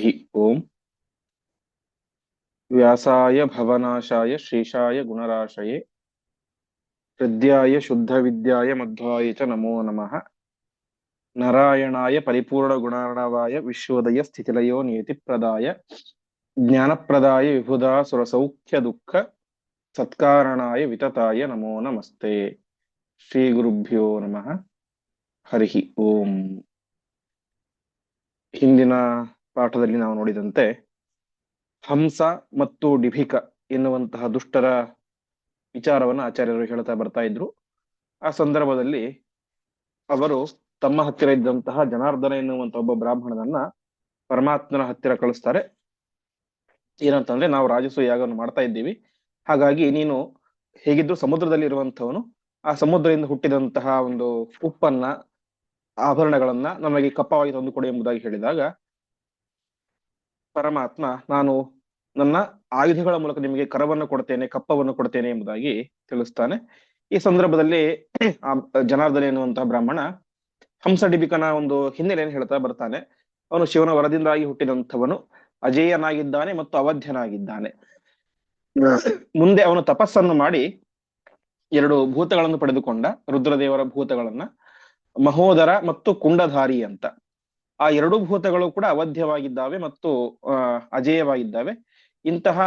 ओम व्यासाय भवनाशाय श्रीशाय गुणराशये हृद्याय शुद्धविद्याय मध्वाय च नमो नमः। नारायणाय परिपूर्णगुणार्णवाय विश्वोदय स्थितिलयो नियतिप्रदाय ज्ञानप्रदाय विबुधा सुरसौख्य दुःख सत्कारणाय वितताय नमो नमस्ते। ಶ್ರೀ ಗುರುಭ್ಯೋ ನಮಃ. ಹರಿ ಓಂ. ಹಿಂದಿನ ಪಾಠದಲ್ಲಿ ನಾವು ನೋಡಿದಂತೆ ಹಂಸ ಮತ್ತು ಡಿಭಿಕ ಎನ್ನುವಂತಹ ದುಷ್ಟರ ವಿಚಾರವನ್ನು ಆಚಾರ್ಯರು ಹೇಳ್ತಾ ಬರ್ತಾ ಇದ್ರು. ಆ ಸಂದರ್ಭದಲ್ಲಿ ಅವರು ತಮ್ಮ ಹತ್ತಿರ ಇದ್ದಂತಹ ಜನಾರ್ದನ ಎನ್ನುವಂತಹ ಒಬ್ಬ ಬ್ರಾಹ್ಮಣನನ್ನ ಪರಮಾತ್ಮನ ಹತ್ತಿರ ಕಳಿಸ್ತಾರೆ. ಏನಂತಂದ್ರೆ, ನಾವು ರಾಜಸೂಯ ಯಾಗವನ್ನು ಮಾಡ್ತಾ ಇದ್ದೀವಿ, ಹಾಗಾಗಿ ನೀನು ಹೇಗಿದ್ರು ಸಮುದ್ರದಲ್ಲಿ ಇರುವಂತವನು, ಆ ಸಮುದ್ರದಿಂದ ಹುಟ್ಟಿದಂತಹ ಒಂದು ಉಪ್ಪನ್ನ, ಆಭರಣಗಳನ್ನ ನಮಗೆ ಕಪ್ಪವಾಗಿ ತಂದು ಕೊಡಿ ಎಂಬುದಾಗಿ ಹೇಳಿದಾಗ, ಪರಮಾತ್ಮ ನಾನು ನನ್ನ ಆಯುಧಗಳ ಮೂಲಕ ನಿಮಗೆ ಕರವನ್ನು ಕೊಡ್ತೇನೆ, ಕಪ್ಪವನ್ನು ಕೊಡ್ತೇನೆ ಎಂಬುದಾಗಿ ತಿಳಿಸ್ತಾನೆ. ಈ ಸಂದರ್ಭದಲ್ಲಿ ಆ ಜನಾರ್ದನ ಎನ್ನುವಂತಹ ಬ್ರಾಹ್ಮಣ ಹಂಸಡಿಬಿಕನ ಒಂದು ಹಿನ್ನೆಲೆಯನ್ನು ಹೇಳ್ತಾ ಬರ್ತಾನೆ. ಅವನು ಶಿವನ ವರದಿಂದಾಗಿ ಹುಟ್ಟಿದಂಥವನು, ಅಜೇಯನಾಗಿದ್ದಾನೆ ಮತ್ತು ಅವಧ್ಯನಾಗಿದ್ದಾನೆ. ಮುಂದೆ ಅವನು ತಪಸ್ಸನ್ನು ಮಾಡಿ ಎರಡು ಭೂತಗಳನ್ನು ಪಡೆದುಕೊಂಡ, ರುದ್ರದೇವರ ಭೂತಗಳನ್ನ, ಮಹೋದರ ಮತ್ತು ಕುಂಡಧಾರಿ ಅಂತ. ಆ ಎರಡೂ ಭೂತಗಳು ಕೂಡ ಅವಧ್ಯವಾಗಿದ್ದಾವೆ ಮತ್ತು ಅಜೇಯವಾಗಿದ್ದಾವೆ. ಇಂತಹ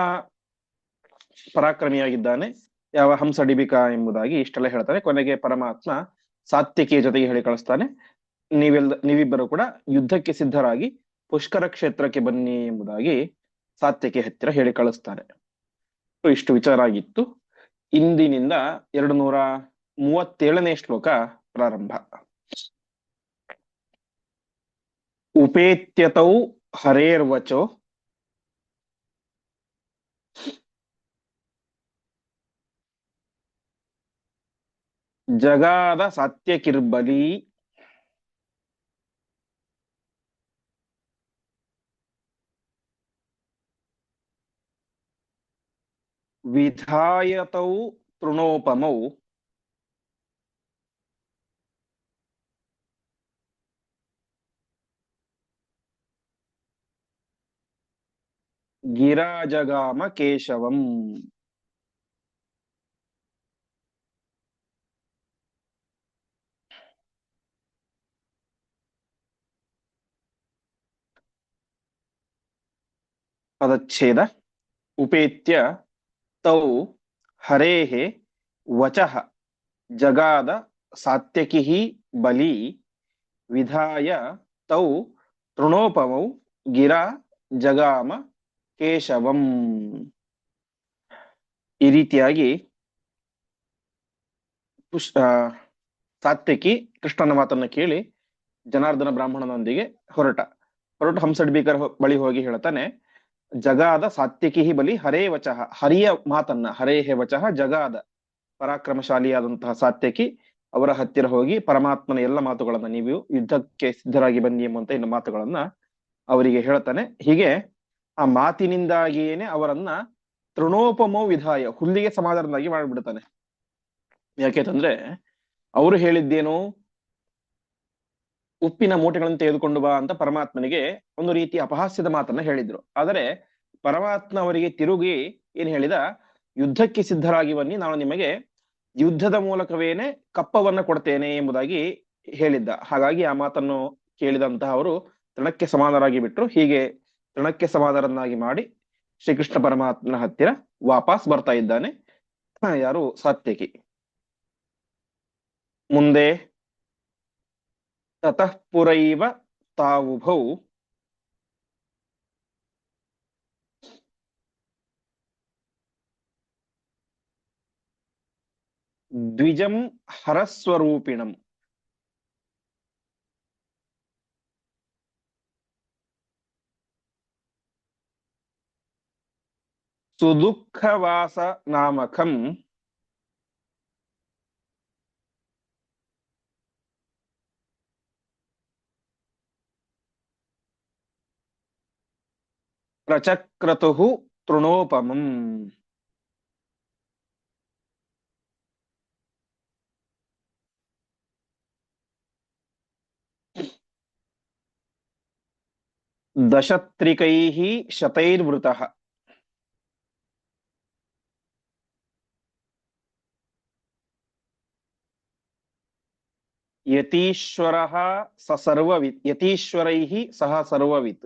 ಪರಾಕ್ರಮಿಯಾಗಿದ್ದಾನೆ ಯಾವ ಹಂಸಡಿಬಿಕ ಎಂಬುದಾಗಿ ಇಷ್ಟೆಲ್ಲ ಹೇಳ್ತಾರೆ. ಕೊನೆಗೆ ಪರಮಾತ್ಮ ಸಾತ್ಯಕಿಯ ಜೊತೆಗೆ ಹೇಳಿ ಕಳಿಸ್ತಾನೆ, ನೀವಿಬ್ಬರು ಕೂಡ ಯುದ್ಧಕ್ಕೆ ಸಿದ್ಧರಾಗಿ ಪುಷ್ಕರ ಕ್ಷೇತ್ರಕ್ಕೆ ಬನ್ನಿ ಎಂಬುದಾಗಿ ಸಾತ್ಯಕಿ ಹತ್ತಿರ ಹೇಳಿ ಕಳಿಸ್ತಾನೆ. ಇಷ್ಟು ವಿಚಾರ ಆಗಿತ್ತು. ಇಂದಿನಿಂದ 237ನೇ ಶ್ಲೋಕ ಪ್ರಾರಂಭ. ಉಪೇತ್ಯತೌ ಹರೇರ್ವಚೋ ಜಗಾದ ಸಾತ್ಯಕಿರ್ಬಲಿ ವಿಧಾಯತೌ ತೃಣೋಪಮೌ ಗಿರಾಜಗಾಮ ಕೇಶವಂ. ಪದಚ್ಛೇದ. ಉಪೇತ್ಯ ತೌ ಹರೇಃ ವಚಃ ಜಗಾದ ಸಾತ್ಯಕಿಃ ಬಲಿ ವಿಧಾಯ ತೌ ತೃಣೋಪಮೌ ಗಿರಾ ಜಗಾಮ ಕೇಶವಂ. ಈ ರೀತಿಯಾಗಿ ಸಾತ್ಯಕಿ ಕೃಷ್ಣನ ಮಾತನ್ನ ಕೇಳಿ ಜನಾರ್ದನ ಬ್ರಾಹ್ಮಣನೊಂದಿಗೆ ಹೊರಟು ಹಂಸಡಿಬಿಕರ ಬಳಿ ಹೋಗಿ ಹೇಳ್ತಾನೆ, ಜಗಾದ ಸಾತ್ಯಕಿ ಬಲಿ ಹರೇ ವಚಃ, ಹರಿಯ ಮಾತನ್ನ, ಹರೇಹೇ ವಚಃ ಜಗಾದ, ಪರಾಕ್ರಮಶಾಲಿಯಾದಂತಹ ಸಾತ್ಯಕಿ ಅವರ ಹತ್ತಿರ ಹೋಗಿ ಪರಮಾತ್ಮನ ಎಲ್ಲ ಮಾತುಗಳನ್ನ, ನೀವು ಯುದ್ಧಕ್ಕೆ ಸಿದ್ಧರಾಗಿ ಬನ್ನಿ ಎಂಬಂತ ಇನ್ನು ಮಾತುಗಳನ್ನ ಅವರಿಗೆ ಹೇಳ್ತಾನೆ. ಹೀಗೆ ಆ ಮಾತಿನಿಂದಾಗಿಯೇನೆ ಅವರನ್ನ ತೃಣೋಪಮೋ ವಿಧಾಯ, ಹುಲ್ಲಿಗೆ ಸಮಾಧಾನವಾಗಿ ಮಾಡಿಬಿಡ್ತಾನೆ. ಯಾಕೆಂತಂದ್ರೆ ಅವರು ಹೇಳಿದ್ದೇನು, ಉಪ್ಪಿನ ಮೂಟೆಗಳನ್ನು ತೆಗೆದುಕೊಂಡು ಬಾ ಅಂತ ಪರಮಾತ್ಮನಿಗೆ ಒಂದು ರೀತಿ ಅಪಹಾಸ್ಯದ ಮಾತನ್ನ ಹೇಳಿದ್ರು. ಆದರೆ ಪರಮಾತ್ಮ ಅವರಿಗೆ ತಿರುಗಿ ಏನ್ ಹೇಳಿದ, ಯುದ್ಧಕ್ಕೆ ಸಿದ್ಧರಾಗಿ ಬನ್ನಿ, ನಾನು ನಿಮಗೆ ಯುದ್ಧದ ಮೂಲಕವೇನೆ ಕಪ್ಪವನ್ನ ಕೊಡ್ತೇನೆ ಎಂಬುದಾಗಿ ಹೇಳಿದ್ದ. ಹಾಗಾಗಿ ಆ ಮಾತನ್ನು ಕೇಳಿದಂತಹ ಅವರು ತೃಣಕ್ಕೆ ಸಮಾನರಾಗಿ ಬಿಟ್ರು. ಹೀಗೆ ತೃಣಕ್ಕೆ ಸಮಾನರನ್ನಾಗಿ ಮಾಡಿ ಶ್ರೀಕೃಷ್ಣ ಪರಮಾತ್ಮನ ಹತ್ತಿರ ವಾಪಸ್ ಬರ್ತಾ ಇದ್ದಾನೆ ಯಾರು, ಸಾತ್ಯಕಿ. ಮುಂದೆ ತತಃ ಪುರೈವ ತಾವುಭೌ ದ್ವಿಜಂ ಹರಸ್ವರೂಪಿಣಂ ಸುದುಃಖವಾಸ ನಾಮಕಂ ಪ್ರಚಕ್ರತುಃ ತೃಣೋಪಮಂ. दशत्रिकैः शतैर्वृतः यतीश्वरः स सर्ववित् यतीश्वरैः सह सर्ववित्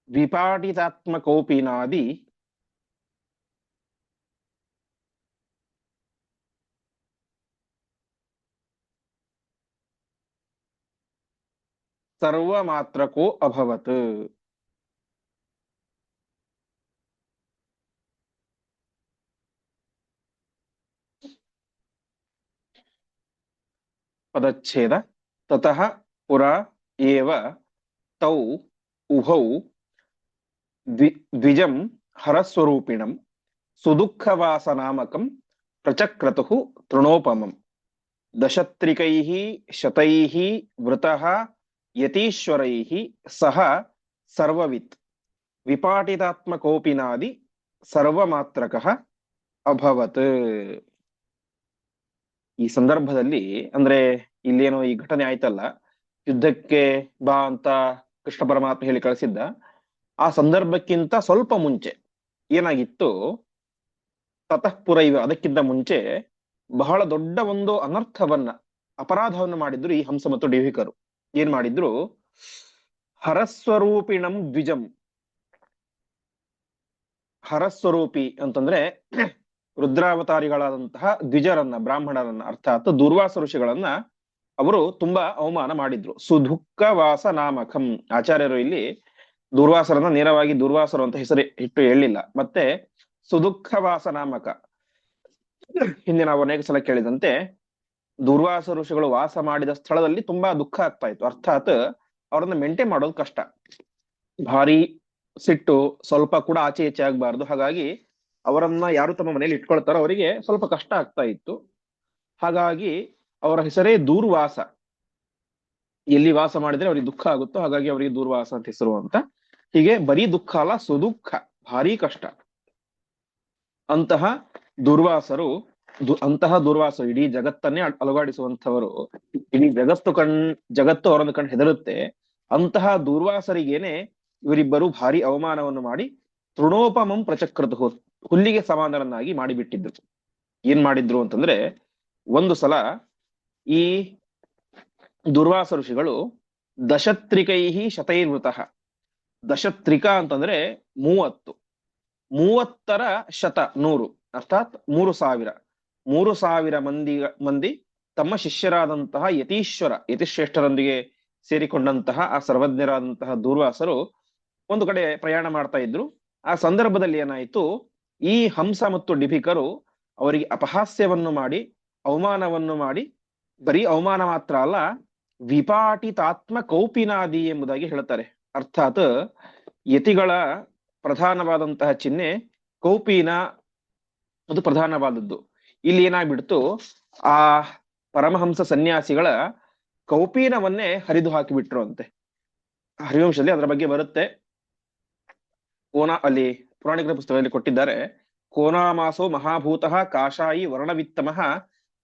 विपाटितात्मकौपीनादि सर्वमात्रको अभवत्। पदच्छेद ततः पुरा एव तौ उभौ द्विजं हरस्वरूपिणं सुदुःखवासनामकं प्रचक्रतुः तृणोपमम् दशत्रिकैः शतैः वृतः यतीश्वरैः सह सर्ववित् विपाटितात्मकोपिनादि सर्वमात्रकः ಅಭವತ್. ಈ ಸಂದರ್ಭದಲ್ಲಿ ಅಂದ್ರೆ ಇಲ್ಲೇನೋ ಈ ಘಟನೆ ಆಯ್ತಲ್ಲ, ಯುದ್ಧಕ್ಕೆ ಬಾ ಅಂತ ಕೃಷ್ಣ ಪರಮಾತ್ಮ ಹೇಳಿ ಕಳಿಸಿದ್ದ, ಆ ಸಂದರ್ಭಕ್ಕಿಂತ ಸ್ವಲ್ಪ ಮುಂಚೆ ಏನಾಗಿತ್ತು, ತತಃಪುರ ಇವ ಅದಕ್ಕಿಂತ ಮುಂಚೆ ಬಹಳ ದೊಡ್ಡ ಒಂದು ಅನರ್ಥವನ್ನ, ಅಪರಾಧವನ್ನು ಮಾಡಿದ್ರು ಈ ಹಂಸ ಮತ್ತು ಡಿಹಿಕರು. ಏನ್ ಮಾಡಿದ್ರು, ಹರಸ್ವರೂಪಿಣಂ ದ್ವಿಜಂ. ಹರಸ್ವರೂಪಿ ಅಂತಂದ್ರೆ ರುದ್ರಾವತಾರಿಗಳಾದಂತಹ ದ್ವಿಜರನ್ನ, ಬ್ರಾಹ್ಮಣರನ್ನ, ಅರ್ಥಾತ್ ದುರ್ವಾಸ ಋಷಿಗಳನ್ನ ಅವರು ತುಂಬಾ ಅವಮಾನ ಮಾಡಿದ್ರು. ಸುದುಃಖವಾಸ ನಾಮಕಂ. ಆಚಾರ್ಯರು ಇಲ್ಲಿ ದುರ್ವಾಸರನ್ನ ನೇರವಾಗಿ ದುರ್ವಾಸರು ಅಂತ ಹೆಸರು ಇಟ್ಟು ಹೇಳಿಲ್ಲ. ಮತ್ತೆ ಸುದುಃಖವಾಸ ನಾಮಕ, ಹಿಂದೆ ನಾವು ಅನೇಕ ಸಲ ಕೇಳಿದಂತೆ ದುರ್ವಾಸ ಋಷಿಗಳು ವಾಸ ಮಾಡಿದ ಸ್ಥಳದಲ್ಲಿ ತುಂಬಾ ದುಃಖ ಆಗ್ತಾ ಇತ್ತು. ಅರ್ಥಾತ್ ಅವರನ್ನ ಮೇಂಟೈನ್ ಮಾಡೋದು ಕಷ್ಟ, ಭಾರಿ ಸಿಟ್ಟು, ಸ್ವಲ್ಪ ಕೂಡ ಆಚೆ ಈಚೆ ಆಗ್ಬಾರ್ದು. ಹಾಗಾಗಿ ಅವರನ್ನ ಯಾರು ತಮ್ಮ ಮನೇಲಿ ಇಟ್ಕೊಳ್ತಾರೋ ಅವರಿಗೆ ಸ್ವಲ್ಪ ಕಷ್ಟ ಆಗ್ತಾ ಇತ್ತು. ಹಾಗಾಗಿ ಅವರ ಹೆಸರೇ ದೂರ್ವಾಸ. ಎಲ್ಲಿ ವಾಸ ಮಾಡಿದ್ರೆ ಅವ್ರಿಗೆ ದುಃಖ ಆಗುತ್ತೋ ಹಾಗಾಗಿ ಅವರಿಗೆ ದೂರ್ವಾಸ ಅಂತ ಹೆಸರು ಅಂತ. ಹೀಗೆ ಬರೀ ದುಃಖ ಅಲ್ಲ, ಸುದುಃಖ, ಭಾರಿ ಕಷ್ಟ. ಅಂತಹ ದುರ್ವಾಸರು, ಅಂತಹ ದುರ್ವಾಸರು ಇಡೀ ಜಗತ್ತನ್ನೇ ಅಲುಗಾಡಿಸುವಂತವರು, ಇಡೀ ಜಗತ್ತು ಅವರನ್ನು ಕಂಡು ಹೆದರುತ್ತೆ. ಅಂತಹ ದುರ್ವಾಸರಿಗೇನೆ ಇವರಿಬ್ಬರು ಭಾರಿ ಅವಮಾನವನ್ನು ಮಾಡಿ ತೃಣೋಪಮಂ ಪ್ರಚಕ್ರತು, ಹುಲ್ಲಿಗೆ ಸಮಾನರನ್ನಾಗಿ ಮಾಡಿಬಿಟ್ಟಿದ್ರು. ಏನ್ ಮಾಡಿದ್ರು ಅಂತಂದ್ರೆ, ಒಂದು ಸಲ ಈ ದುರ್ವಾಸ ಋಷಿಗಳು ದಶತ್ರಿಕೈಹಿ ಶತೈರ್ವೃತಃ, ದಶತ್ರಿಕ ಅಂತಂದ್ರೆ 30, 30ರ ಶತ 100, ಅರ್ಥಾತ್ 3000 ಮಂದಿ ತಮ್ಮ ಶಿಷ್ಯರಾದಂತಹ ಯತಿಶ್ರೇಷ್ಠರೊಂದಿಗೆ ಸೇರಿಕೊಂಡಂತಹ ಆ ಸರ್ವಜ್ಞರಾದಂತಹ ದುರ್ವಾಸರು ಒಂದು ಕಡೆ ಪ್ರಯಾಣ ಮಾಡ್ತಾ ಇದ್ರು. ಆ ಸಂದರ್ಭದಲ್ಲಿ ಏನಾಯ್ತು, ಈ ಹಂಸ ಮತ್ತು ಡಿಭಿಕರು ಅವರಿಗೆ ಅಪಹಾಸ್ಯವನ್ನು ಮಾಡಿ, ಅವಮಾನವನ್ನು ಮಾಡಿ, ಬರೀ ಅವಮಾನ ಮಾತ್ರ ಅಲ್ಲ, ವಿಪಾಟಿತಾತ್ಮ ಕೌಪಿನಾದಿ ಎಂಬುದಾಗಿ ಹೇಳ್ತಾರೆ. ಅರ್ಥಾತ್ ಯತಿಗಳ ಪ್ರಧಾನವಾದಂತಹ ಚಿಹ್ನೆ ಕೌಪಿನ, ಅದು ಪ್ರಧಾನವಾದದ್ದು. ಇಲ್ಲಿ ಏನಾಗ್ಬಿಡ್ತು, ಆ ಪರಮಹಂಸ ಸನ್ಯಾಸಿಗಳ ಕೌಪೀನವನ್ನೇ ಹರಿದು ಹಾಕಿಬಿಟ್ರು ಅಂತೆ. ಹರಿವಂಶದಲ್ಲಿ ಅದರ ಬಗ್ಗೆ ಬರುತ್ತೆ. ಅಲ್ಲಿ ಪುರಾಣಿಕರ ಪುಸ್ತಕದಲ್ಲಿ ಕೊಟ್ಟಿದ್ದಾರೆ. ಕೋನಾಮಾಸೋ ಮಹಾಭೂತಃ ಕಾಷಾಯಿ ವರ್ಣವಿತ್ತಮಃ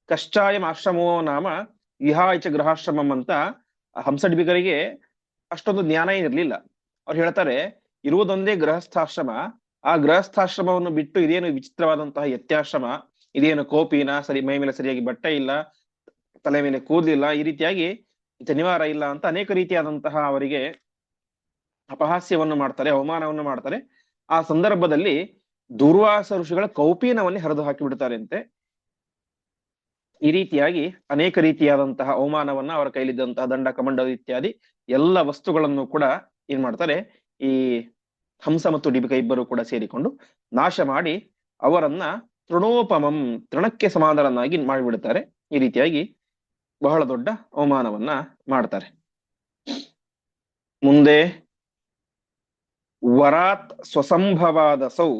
ಕಶ್ಚಾಯಂ ಆಶ್ರಮೋ ನಾಮ ವಿಹಾಯಚ ಗೃಹಾಶ್ರಮಂ ಅಂತ. ಹಂಸಡಿಬಿಗರಿಗೆ ಅಷ್ಟೊಂದು ಜ್ಞಾನ ಏನಿರ್ಲಿಲ್ಲ. ಅವ್ರು ಹೇಳ್ತಾರೆ, ಇರುವುದೊಂದೇ ಗೃಹಸ್ಥಾಶ್ರಮ, ಆ ಗೃಹಸ್ಥಾಶ್ರಮವನ್ನು ಬಿಟ್ಟು ಇದೇನು ವಿಚಿತ್ರವಾದಂತಹ ಯತ್ಯಾಶ್ರಮ, ಇದೇನು ಕೋಪಿನ, ಸರಿ ಮೈ ಮೇಲೆ ಸರಿಯಾಗಿ ಬಟ್ಟೆ ಇಲ್ಲ, ತಲೆ ಮೇಲೆ ಕೂದಲಿಲ್ಲ, ಈ ರೀತಿಯಾಗಿ ಜನಿವಾರ ಇಲ್ಲ ಅಂತ ಅನೇಕ ರೀತಿಯಾದಂತಹ ಅವರಿಗೆ ಅಪಹಾಸ್ಯವನ್ನು ಮಾಡ್ತಾರೆ, ಅವಮಾನವನ್ನು ಮಾಡ್ತಾರೆ. ಆ ಸಂದರ್ಭದಲ್ಲಿ ದುರ್ವಾಸ ಋಷಿಗಳ ಕೌಪೀನವನ್ನೇ ಹರಿದು ಹಾಕಿ ಬಿಡ್ತಾರೆ ಅಂತೆ. ಈ ರೀತಿಯಾಗಿ ಅನೇಕ ರೀತಿಯಾದಂತಹ ಅವಮಾನವನ್ನ, ಅವರ ಕೈಲಿದ್ದಂತಹ ದಂಡ ಕಮಂಡ ಇತ್ಯಾದಿ ಎಲ್ಲ ವಸ್ತುಗಳನ್ನು ಕೂಡ ಏನ್ ಮಾಡ್ತಾರೆ, ಈ ಹಂಸ ಮತ್ತು ಡಿಬಿಕ ಇಬ್ಬರು ಕೂಡ ಸೇರಿಕೊಂಡು ನಾಶ ಮಾಡಿ ಅವರನ್ನ ತೃಣೋಪಮಂ, ತೃಣಕ್ಕೆ ಸಮಾನರನ್ನಾಗಿ ಮಾಡಿಬಿಡ್ತಾರೆ. ಈ ರೀತಿಯಾಗಿ ಬಹಳ ದೊಡ್ಡ ಅವಮಾನವನ್ನ ಮಾಡ್ತಾರೆ. ಮುಂದೆ ವರಾತ್ ಸ್ವಸಂಭವಾದಸೌ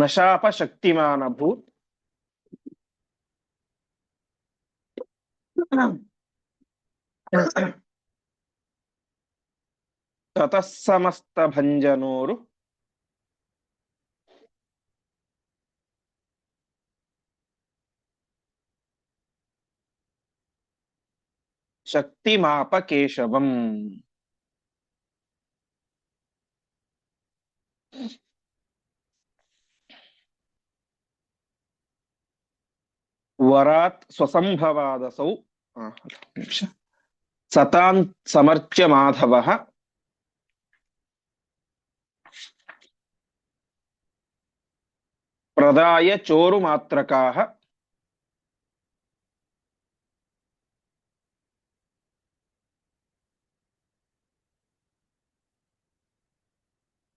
ನಶಾಪ ಶಕ್ತಿಮಾನಭೂತ್ ತತಃ ಸಮಸ್ತ ಭಂಜನೋರು ಶಕ್ತಿಮಾಪ ಕೇಶವಂ. ವರಾತ್ ಸ್ವಸಂಭವಾದಸೌ ಸತಾನ್ ಸಮರ್ಚ್ಯ ಮಾಧವಃ ಪ್ರದಾಯ ಚೋರು ಮಾತ್ರಕಾಃ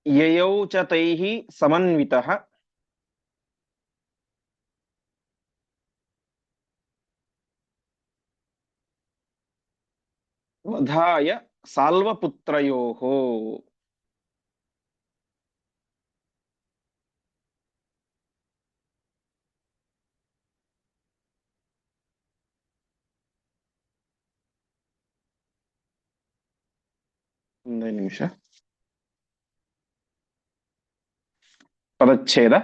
ಯಯೌ ಚ ತೈಃ ಸಮನ್ವಿತಃ ವಧಾಯ ಸಾಲ್ವಪುತ್ರಯೋಃ. ಒಂದೇ ನಿಮಿಷ. ಪದಚ್ಛೇದ.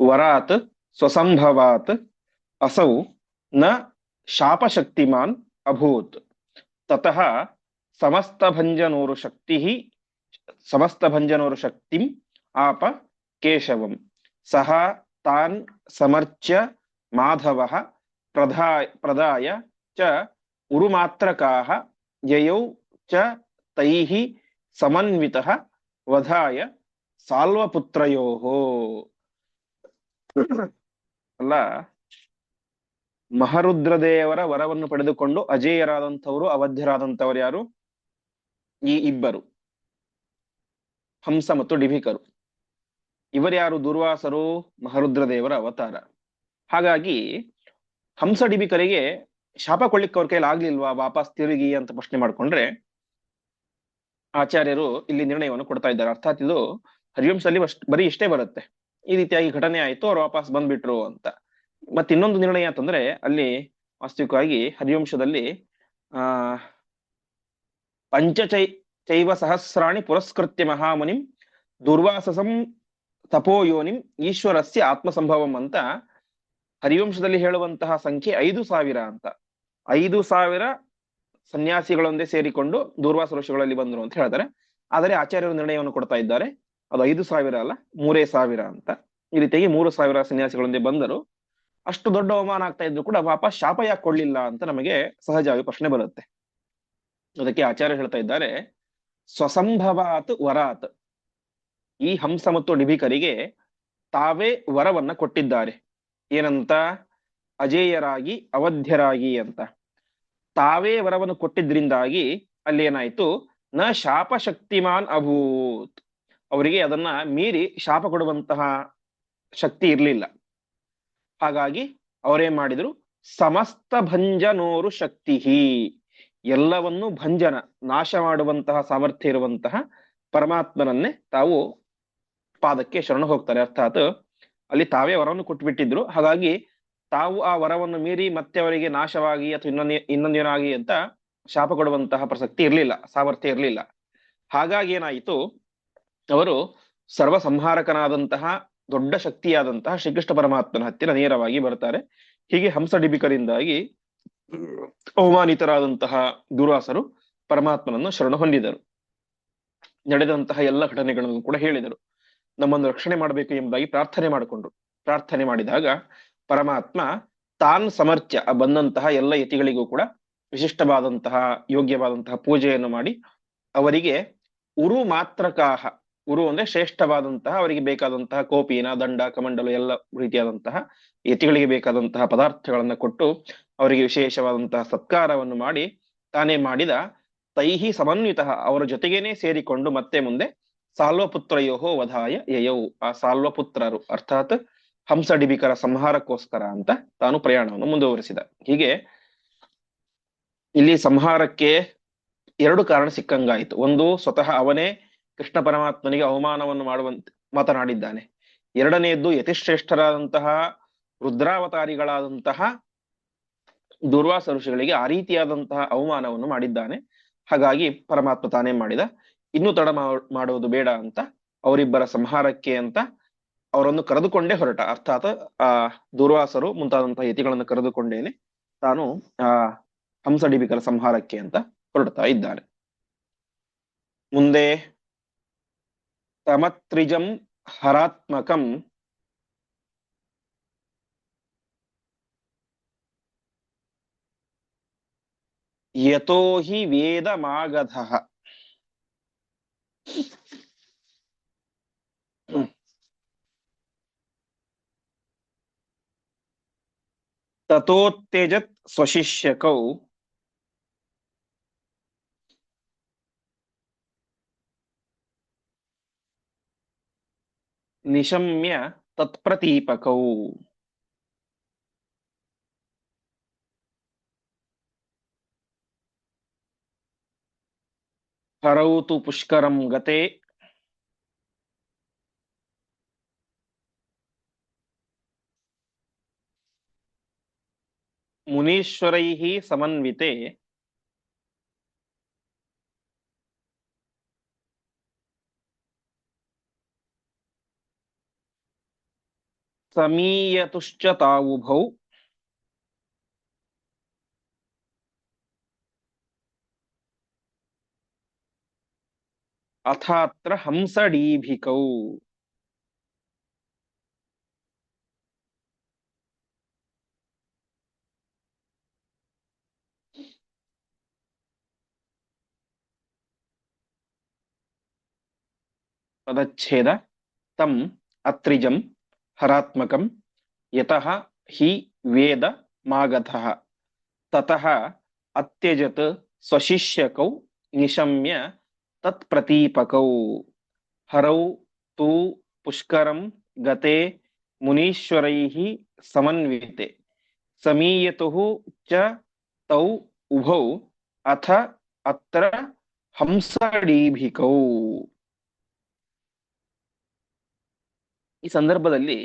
ವರಾತ್ ಸ್ವಸಂಭವಾತ್ ಅಸೌ ನ ಶಾಪಶಕ್ತಿಮಾನ್ ಅಭೂತ್. ತತಃ ಸಮಸ್ತಭಂಜನೋರು ಶಕ್ತಿಂ ಆಪ ಕೇಶವಂ. ಸಹ ತಾನ್ ಸಮರ್ಚ್ಯ ಮಾಧವಃ ಪ್ರದಾಯ ಚ ಉರುಮಾತ್ರಕಾಃ ಯಯೌ ಚ ತೈಃ ಸಮನ್ವಿತಃ ವಧಾಯ ಸಾಲ್ವಪುತ್ರಯೋಃ. ಅಲ್ಲ, ಮಹರುದ್ರದೇವರ ವರವನ್ನು ಪಡೆದುಕೊಂಡು ಅಜೇಯರಾದಂಥವರು, ಅವಧ್ಯರಾದಂಥವರು ಯಾರು? ಈ ಇಬ್ಬರು, ಹಂಸ ಮತ್ತು ಡಿಭಿಕರು. ಇವರ್ಯಾರು? ದುರ್ವಾಸರು, ಮಹರುದ್ರದೇವರ ಅವತಾರ. ಹಾಗಾಗಿ ಹಂಸ ಡಿಭಿಕರಿಗೆ ಶಾಪ ಕೊಡ್ಲಿಕ್ಕೆ ಅವ್ರ ಕೈಲಿ ಆಗ್ಲಿಲ್ವಾ, ವಾಪಸ್ ತಿರುಗಿ ಅಂತ ಪ್ರಶ್ನೆ ಮಾಡ್ಕೊಂಡ್ರೆ ಆಚಾರ್ಯರು ಇಲ್ಲಿ ನಿರ್ಣಯವನ್ನು ಕೊಡ್ತಾ ಇದ್ದಾರೆ. ಅರ್ಥಾತ್ ಇದು ಹರಿವಂಶದಲ್ಲಿ ಬರೀ ಇಷ್ಟೇ ಬರುತ್ತೆ, ಈ ರೀತಿಯಾಗಿ ಘಟನೆ ಆಯ್ತು, ಅವ್ರು ವಾಪಸ್ ಬಂದ್ಬಿಟ್ರು ಅಂತ. ಮತ್ತೆ ಇನ್ನೊಂದು ನಿರ್ಣಯ ಅಂತಂದ್ರೆ ಅಲ್ಲಿ ವಾಸ್ತವಿಕವಾಗಿ ಹರಿವಂಶದಲ್ಲಿ ಚೈವ ಸಹಸ್ರಾಣಿ ಪುರಸ್ಕೃತ್ಯ ಮಹಾಮುನಿಂ ದುರ್ವಾಸಸಂ ತಪೋಯೋನಿಂ ಈಶ್ವರಸ್ಯ ಆತ್ಮಸಂಭವಂ ಅಂತ ಹರಿವಂಶದಲ್ಲಿ ಹೇಳುವಂತಹ ಸಂಖ್ಯೆ 5,000 ಅಂತ. 5,000 ಸನ್ಯಾಸಿಗಳೊಂದೇ ಸೇರಿಕೊಂಡು ದೂರ್ವಾಸ ಋಷಿಗಳಲ್ಲಿ ಬಂದ್ರು ಅಂತ ಹೇಳ್ತಾರೆ. ಆದರೆ ಆಚಾರ್ಯರು ನಿರ್ಣಯವನ್ನು ಕೊಡ್ತಾ ಇದ್ದಾರೆ, ಅದು 5,000 ಅಲ್ಲ, 3,000 ಅಂತ. ಈ ರೀತಿಯಾಗಿ 3,000 ಸನ್ಯಾಸಿಗಳೊಂದೇ ಬಂದರು. ಅಷ್ಟು ದೊಡ್ಡ ಅವಮಾನ ಆಗ್ತಾ ಇದ್ರು ಕೂಡ ವಾಪಸ್ ಶಾಪ ಯಾಕೆ ಕೊಡ್ಲಿಲ್ಲ ಅಂತ ನಮಗೆ ಸಹಜವಾಗಿ ಪ್ರಶ್ನೆ ಬರುತ್ತೆ. ಅದಕ್ಕೆ ಆಚಾರ್ಯ ಹೇಳ್ತಾ ಇದ್ದಾರೆ, ಸ್ವಸಂಭವಾತ್ ವರಾತ್, ಈ ಹಂಸ ಮತ್ತು ಡಿಭಿಕರಿಗೆ ತಾವೇ ವರವನ್ನ ಕೊಟ್ಟಿದ್ದಾರೆ. ಏನಂತ? ಅಜೇಯರಾಗಿ ಅವಧ್ಯರಾಗಿ ಅಂತ. ತಾವೇ ವರವನ್ನು ಕೊಟ್ಟಿದ್ರಿಂದಾಗಿ ಅಲ್ಲಿ ಏನಾಯ್ತು? ನ ಶಾಪ ಶಕ್ತಿಮಾನ್ ಅಭೂತ್, ಅವರಿಗೆ ಅದನ್ನ ಮೀರಿ ಶಾಪ ಕೊಡುವಂತಹ ಶಕ್ತಿ ಇರ್ಲಿಲ್ಲ. ಹಾಗಾಗಿ ಅವರೇನ್ ಮಾಡಿದ್ರು? ಸಮಸ್ತ ಭಂಜನೋರು ಶಕ್ತಿ, ಎಲ್ಲವನ್ನು ಭಂಜನ ನಾಶ ಮಾಡುವಂತಹ ಸಾಮರ್ಥ್ಯ ಇರುವಂತಹ ಪರಮಾತ್ಮನನ್ನೇ ತಾವು ಪಾದಕ್ಕೆ ಶರಣ ಹೋಗ್ತಾರೆ. ಅರ್ಥಾತ್ ಅಲ್ಲಿ ತಾವೇ ವರವನ್ನು ಕೊಟ್ಟುಬಿಟ್ಟಿದ್ರು. ಹಾಗಾಗಿ ತಾವು ಆ ವರವನ್ನು ಮೀರಿ ಮತ್ತೆ ಅವರಿಗೆ ನಾಶವಾಗಿ ಅಥವಾ ಇನ್ನೊಂದೇನಾಗಿ ಅಂತ ಶಾಪ ಕೊಡುವಂತಹ ಪ್ರಸಕ್ತಿ ಇರ್ಲಿಲ್ಲ, ಸಾಮರ್ಥ್ಯ ಇರ್ಲಿಲ್ಲ. ಹಾಗಾಗಿ ಏನಾಯಿತು? ಅವರು ಸರ್ವ ಸಂಹಾರಕನಾದಂತಹ ದೊಡ್ಡ ಶಕ್ತಿಯಾದಂತಹ ಶ್ರೀಕೃಷ್ಣ ಪರಮಾತ್ಮನ ಹತ್ತಿರ ನೇರವಾಗಿ ಬರ್ತಾರೆ. ಹೀಗೆ ಹಂಸ ಡಿಭಿಕರಿಂದಾಗಿ ಅವಮಾನಿತರಾದಂತಹ ದುರ್ವಾಸರು ಪರಮಾತ್ಮನನ್ನು ಶರಣ ಹೊಂದಿದರು. ನಡೆದಂತಹ ಎಲ್ಲ ಘಟನೆಗಳನ್ನು ಕೂಡ ಹೇಳಿದರು. ನಮ್ಮನ್ನು ರಕ್ಷಣೆ ಮಾಡಬೇಕು ಎಂಬುದಾಗಿ ಪ್ರಾರ್ಥನೆ ಮಾಡಿಕೊಂಡ್ರು. ಪ್ರಾರ್ಥನೆ ಮಾಡಿದಾಗ ಪರಮಾತ್ಮ ತಾನ್ ಸಮರ್ಚ್ಯ, ಬಂದಂತಹ ಎಲ್ಲ ಯತಿಗಳಿಗೂ ಕೂಡ ವಿಶಿಷ್ಟವಾದಂತಹ ಯೋಗ್ಯವಾದಂತಹ ಪೂಜೆಯನ್ನು ಮಾಡಿ ಅವರಿಗೆ ಉರು ಮಾತ್ರಕಾಹ, ಉರು ಅಂದ್ರೆ ಶ್ರೇಷ್ಠವಾದಂತಹ, ಅವರಿಗೆ ಬೇಕಾದಂತಹ ಕೋಪಿನ, ದಂಡ, ಕಮಂಡಲು ಎಲ್ಲ ರೀತಿಯಾದಂತಹ ಯತಿಗಳಿಗೆ ಬೇಕಾದಂತಹ ಪದಾರ್ಥಗಳನ್ನ ಕೊಟ್ಟು ಅವರಿಗೆ ವಿಶೇಷವಾದಂತಹ ಸತ್ಕಾರವನ್ನು ಮಾಡಿ ತಾನೇ ಮಾಡಿದ ತೈಹಿ ಸಮನ್ವಿತ, ಅವರ ಜೊತೆಗೇನೆ ಸೇರಿಕೊಂಡು ಮತ್ತೆ ಮುಂದೆ ಸಾಲ್ವಪುತ್ರಯೋಹೋ ವಧಾಯ ಯಯೌ, ಆ ಸಾಲ್ವಪುತ್ರರು ಅರ್ಥಾತ್ ಹಂಸ ಡಿಭಿಕರ ಸಂಹಾರಕ್ಕೋಸ್ಕರ ಅಂತ ತಾನು ಪ್ರಯಾಣವನ್ನು ಮುಂದುವರಿಸಿದ. ಹೀಗೆ ಇಲ್ಲಿ ಸಂಹಾರಕ್ಕೆ 2 ಕಾರಣ ಸಿಕ್ಕಂಗಾಯಿತು. ಒಂದು, ಸ್ವತಃ ಅವನೇ ಕೃಷ್ಣ ಪರಮಾತ್ಮನಿಗೆ ಅವಮಾನವನ್ನು ಮಾಡುವಂತೆ ಮಾತನಾಡಿದ್ದಾನೆ. ಎರಡನೆಯದ್ದು, ಯತಿಶ್ರೇಷ್ಠರಾದಂತಹ ರುದ್ರಾವತಾರಿಗಳಾದಂತಹ ದುರ್ವಾಸ ಋಷಿಗಳಿಗೆ ಆ ರೀತಿಯಾದಂತಹ ಅವಮಾನವನ್ನು ಮಾಡಿದ್ದಾನೆ. ಹಾಗಾಗಿ ಪರಮಾತ್ಮ ತಾನೇ ಮಾಡಿದ, ಇನ್ನೂ ತಡ ಮಾಡುವುದು ಬೇಡ ಅಂತ ಅವರಿಬ್ಬರ ಸಂಹಾರಕ್ಕೆ ಅಂತ ಅವರನ್ನು ಕರೆದುಕೊಂಡೇ ಹೊರಟ. ಅರ್ಥಾತ್ ಆ ದುರ್ವಾಸರು ಮುಂತಾದಂತಹ ಯತಿಗಳನ್ನು ಕರೆದುಕೊಂಡೇನೆ ತಾನು ಆ ಹಂಸಡಿಬಿಕರ ಸಂಹಾರಕ್ಕೆ ಅಂತ ಹೊರಡ್ತಾ ಇದ್ದಾನೆ. ಮುಂದೆ ತಮತ್ರಿಜಂ ಹರಾತ್ಮಕಂ ಯತೋ ಹಿ ವೇದಮಾಗಧಃ. ತತೋತ್ತೆಜತ್ ಸ್ವಶಿಷ್ಯಕೌ ನಿಶಮ್ಯ ತತ್ಪ್ರತೀಪಕೌ. ಹರೌ ತು ಪುಷ್ಕರಂ ಗತೆ ಮುನೀಶ್ವರೈಃ ಸಮನ್ವಿತೆ ಸಮೀಯತುಶ್ಚ ತಾವುಭೌ ಅಥಾತ್ರ ಹಂಸಡೀಭಿಕೌ. ಪದಚ್ಛೇದ ತಂ ಅತ್ರಿಜಂ ಹರಾತ್ಮಕಂ ಯತಃ ಹಿ ವೇದ ಮಾಗಧಃ ತತಃ ಅತ್ಯಜತ್ ಸ್ವಶಿಷ್ಯಕೌ ನಿಶಮ್ಯ ತತ್ಪ್ರತೀಪಕೌ. ಹರೌ ತು ಪುಷ್ಕರಂ ಗತೆ ಮುನೀಶ್ವರೈಃ ಸಮನ್ವಿತೆ ಸಮೀಯತುಃ ಚ ತೌ ಉಭೌ ಅಥ ಅತ್ರ ಹಂಸಡೀಭಿಕೌ. ಈ ಸಂದರ್ಭದಲ್ಲಿ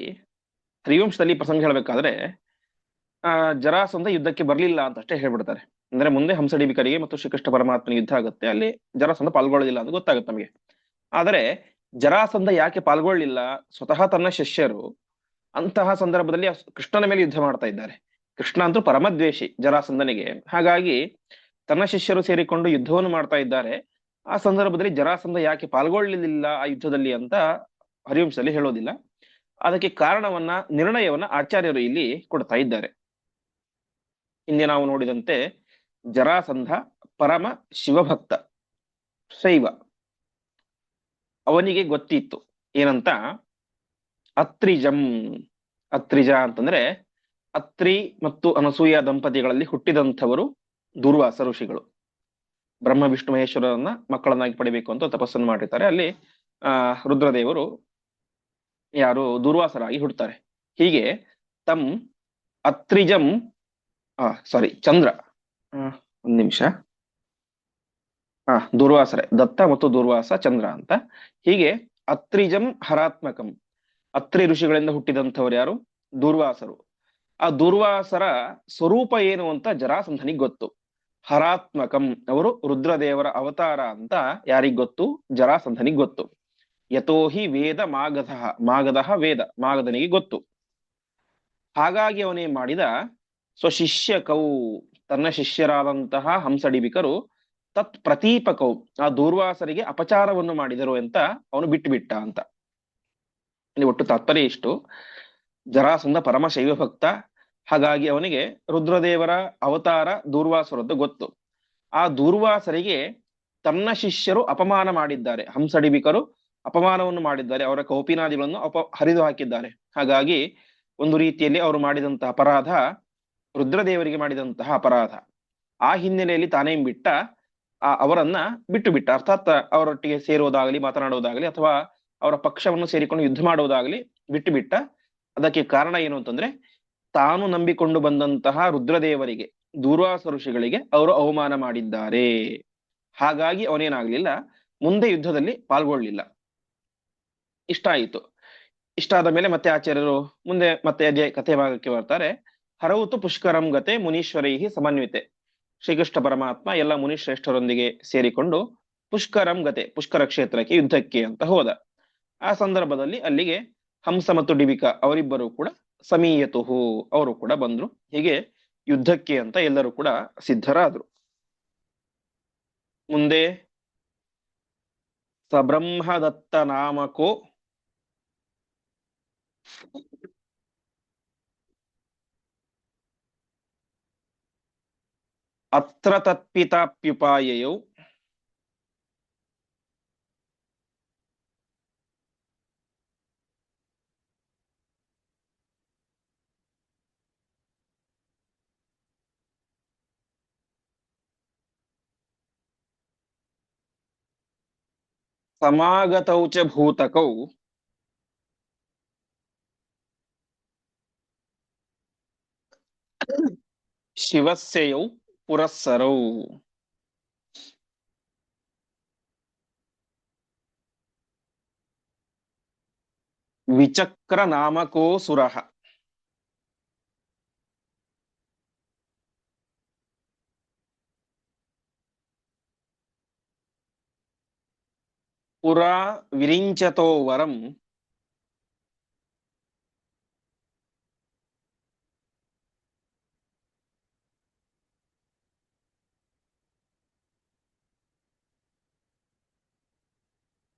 ಹರಿವಂಶದಲ್ಲಿ ಪ್ರಸಂಗ ಹೇಳ್ಬೇಕಾದ್ರೆ ಜರಾಸಂಧ ಯುದ್ಧಕ್ಕೆ ಬರ್ಲಿಲ್ಲ ಅಂತ ಅಷ್ಟೇ ಹೇಳ್ಬಿಡ್ತಾರೆ. ಅಂದ್ರೆ ಮುಂದೆ ಹಂಸಡೀಬಿಕರಿಗೆ ಮತ್ತು ಶ್ರೀಕೃಷ್ಣ ಪರಮಾತ್ಮನ ಯುದ್ಧ ಆಗುತ್ತೆ, ಅಲ್ಲಿ ಜರಾಸಂಧ ಪಾಲ್ಗೊಳ್ಳಲಿಲ್ಲ ಅಂತ ಗೊತ್ತಾಗುತ್ತೆ ನಮಗೆ. ಆದರೆ ಜರಾಸಂಧ ಯಾಕೆ ಪಾಲ್ಗೊಳ್ಳಿಲ್ಲ, ಸ್ವತಃ ತನ್ನ ಶಿಷ್ಯರು ಅಂತಹ ಸಂದರ್ಭದಲ್ಲಿ ಕೃಷ್ಣನ ಮೇಲೆ ಯುದ್ಧ ಮಾಡ್ತಾ ಇದ್ದಾರೆ. ಕೃಷ್ಣ ಅಂತೂ ಪರಮದ್ವೇಷಿ ಜರಾಸಂಧನಿಗೆ, ಹಾಗಾಗಿ ತನ್ನ ಶಿಷ್ಯರು ಸೇರಿಕೊಂಡು ಯುದ್ಧವನ್ನು ಮಾಡ್ತಾ ಇದ್ದಾರೆ. ಆ ಸಂದರ್ಭದಲ್ಲಿ ಜರಾಸಂಧ ಯಾಕೆ ಪಾಲ್ಗೊಳ್ಳಲಿಲ್ಲ ಆ ಯುದ್ಧದಲ್ಲಿ ಅಂತ ಹರಿವಂಶದಲ್ಲಿ ಹೇಳೋದಿಲ್ಲ. ಅದಕ್ಕೆ ಕಾರಣವನ್ನ, ನಿರ್ಣಯವನ್ನ ಆಚಾರ್ಯರು ಇಲ್ಲಿ ಕೊಡ್ತಾ ಇದ್ದಾರೆ. ಹಿಂದೆ ನಾವು ನೋಡಿದಂತೆ ಜರಾಸಂಧ ಪರಮ ಶಿವಭಕ್ತ, ಶೈವ. ಅವನಿಗೆ ಗೊತ್ತಿತ್ತು ಏನಂತ, ಅತ್ರಿಜಂ, ಅತ್ರಿಜ ಅಂತಂದ್ರೆ ಅತ್ರಿ ಮತ್ತು ಅನಸೂಯ ದಂಪತಿಗಳಲ್ಲಿ ಹುಟ್ಟಿದಂಥವರು ದುರ್ವಾಸ ಋಷಿಗಳು. ಬ್ರಹ್ಮ ವಿಷ್ಣು ಮಹೇಶ್ವರರನ್ನ ಮಕ್ಕಳನ್ನಾಗಿ ಪಡಿಬೇಕು ಅಂತ ತಪಸ್ಸನ್ನು ಮಾಡಿರ್ತಾರೆ. ಅಲ್ಲಿ ರುದ್ರದೇವರು ದುರ್ವಾಸರಾಗಿ ಹುಡ್ತಾರೆ. ಹೀಗೆ ತಮ್ ಅತ್ರಿಜಂ ಚಂದ್ರ, ಒಂದ್ ನಿಮಿಷ, ದುರ್ವಾಸರೇ, ದತ್ತ ಮತ್ತು ದುರ್ವಾಸ ಚಂದ್ರ ಅಂತ. ಹೀಗೆ ಅತ್ರಿಜಂ ಹರಾತ್ಮಕಂ, ಅತ್ರಿ ಋಷಿಗಳಿಂದ ಹುಟ್ಟಿದಂಥವ್ರು ಯಾರು, ದುರ್ವಾಸರು. ಆ ದುರ್ವಾಸರ ಸ್ವರೂಪ ಏನು ಅಂತ ಜರಾಸಂಧನಿಗೆ ಗೊತ್ತು. ಹರಾತ್ಮಕಂ, ಅವರು ರುದ್ರದೇವರ ಅವತಾರ ಅಂತ ಯಾರಿಗ್ ಗೊತ್ತು, ಜರಾಸಂಧನಿಗೆ ಗೊತ್ತು. ಯತೋಹಿ ವೇದ ಮಾಗಧಃ, ಮಾಗಧಃ ವೇದ, ಮಾಗಧನಿಗೆ ಗೊತ್ತು. ಹಾಗಾಗಿ ಅವನೇ ಮಾಡಿದ, ಸ್ವಶಿಷ್ಯಕೌ, ತನ್ನ ಶಿಷ್ಯರಾದಂತಹ ಹಂಸಡಿಬಿಕರು, ತತ್ ಪ್ರತೀಪಕೌ, ಆ ದುರ್ವಾಸರಿಗೆ ಅಪಚಾರವನ್ನು ಮಾಡಿದರು ಅಂತ ಅವನು ಬಿಟ್ಟು ಅಂತ. ಇಲ್ಲಿ ಒಟ್ಟು ತಾತ್ಪರ್ಯ ಇಷ್ಟು. ಜರಾಸಂಧ ಪರಮ ಶೈವ ಭಕ್ತ, ಹಾಗಾಗಿ ಅವನಿಗೆ ರುದ್ರದೇವರ ಅವತಾರ ದುರ್ವಾಸರದ್ದು ಗೊತ್ತು. ಆ ದುರ್ವಾಸರಿಗೆ ತನ್ನ ಶಿಷ್ಯರು ಅಪಮಾನ ಮಾಡಿದ್ದಾರೆ, ಹಂಸಡಿಬಿಕರು ಅಪಮಾನವನ್ನು ಮಾಡಿದ್ದಾರೆ, ಅವರ ಕೌಪಿನಾದಿಗಳನ್ನು ಹರಿದು ಹಾಕಿದ್ದಾರೆ. ಹಾಗಾಗಿ ಒಂದು ರೀತಿಯಲ್ಲಿ ಅವರು ಮಾಡಿದಂತಹ ಅಪರಾಧ ರುದ್ರದೇವರಿಗೆ ಮಾಡಿದಂತಹ ಅಪರಾಧ. ಆ ಹಿನ್ನೆಲೆಯಲ್ಲಿ ತಾನೇ ಅವರನ್ನ ಬಿಟ್ಟ, ಅರ್ಥಾತ್ ಅವರೊಟ್ಟಿಗೆ ಸೇರುವುದಾಗಲಿ, ಮಾತನಾಡುವುದಾಗಲಿ, ಅಥವಾ ಅವರ ಪಕ್ಷವನ್ನು ಸೇರಿಕೊಂಡು ಯುದ್ಧ ಮಾಡುವುದಾಗಲಿ ಬಿಟ್ಟ. ಅದಕ್ಕೆ ಕಾರಣ ಏನು ಅಂತಂದ್ರೆ, ತಾನು ನಂಬಿಕೊಂಡು ಬಂದಂತಹ ರುದ್ರದೇವರಿಗೆ, ದುರ್ವಾಸ ಋಷಿಗಳಿಗೆ ಅವರು ಅವಮಾನ ಮಾಡಿದ್ದಾರೆ. ಹಾಗಾಗಿ ಅವನೇನಾಗ್ಲಿಲ್ಲ, ಮುಂದೆ ಯುದ್ಧದಲ್ಲಿ ಪಾಲ್ಗೊಳ್ಳಿಲ್ಲ. ಇಷ್ಟ ಆಯಿತು. ಇಷ್ಟ ಆದ ಮೇಲೆ ಮತ್ತೆ ಆಚಾರ್ಯರು ಮುಂದೆ ಮತ್ತೆ ಕಥೆ ಭಾಗಕ್ಕೆ ಬರ್ತಾರೆ. ಹರೌತು ಪುಷ್ಕರಂ ಗತೆ ಮುನೀಶ್ವರೈ ಸಮನ್ವಿತೆ. ಶ್ರೀಕೃಷ್ಣ ಪರಮಾತ್ಮ ಎಲ್ಲ ಮುನಿಶ್ರೇಷ್ಠರೊಂದಿಗೆ ಸೇರಿಕೊಂಡು ಪುಷ್ಕರಂ ಗತೆ, ಪುಷ್ಕರ ಕ್ಷೇತ್ರಕ್ಕೆ ಯುದ್ಧಕ್ಕೆ ಅಂತ ಹೋದ. ಆ ಸಂದರ್ಭದಲ್ಲಿ ಅಲ್ಲಿಗೆ ಹಂಸ ಮತ್ತು ಡಿಬಿಕ ಅವರಿಬ್ಬರು ಕೂಡ ಸಮೀಯತುಹು, ಅವರು ಕೂಡ ಬಂದ್ರು. ಹೀಗೆ ಯುದ್ಧಕ್ಕೆ ಅಂತ ಎಲ್ಲರೂ ಕೂಡ ಸಿದ್ಧರಾದ್ರು. ಮುಂದೆ ಸಬ್ರಹ್ಮದತ್ತ ನಾಮಕೋ ಅತ್ರ ತತ್ಪಿತಾಪ್ಯುಪಾಯಯೌ ಸಮಾಗತೌ ಚ ಭೂತಕೌ ಶಿವಸ್ಯಯೌ ಪುರಸ್ಸರೌ. ವಿಚಕ್ರ ನಾಮಕೋ ಸುರಃ ಪುರಾ ವಿರಿಂಚತೋ ವರಂ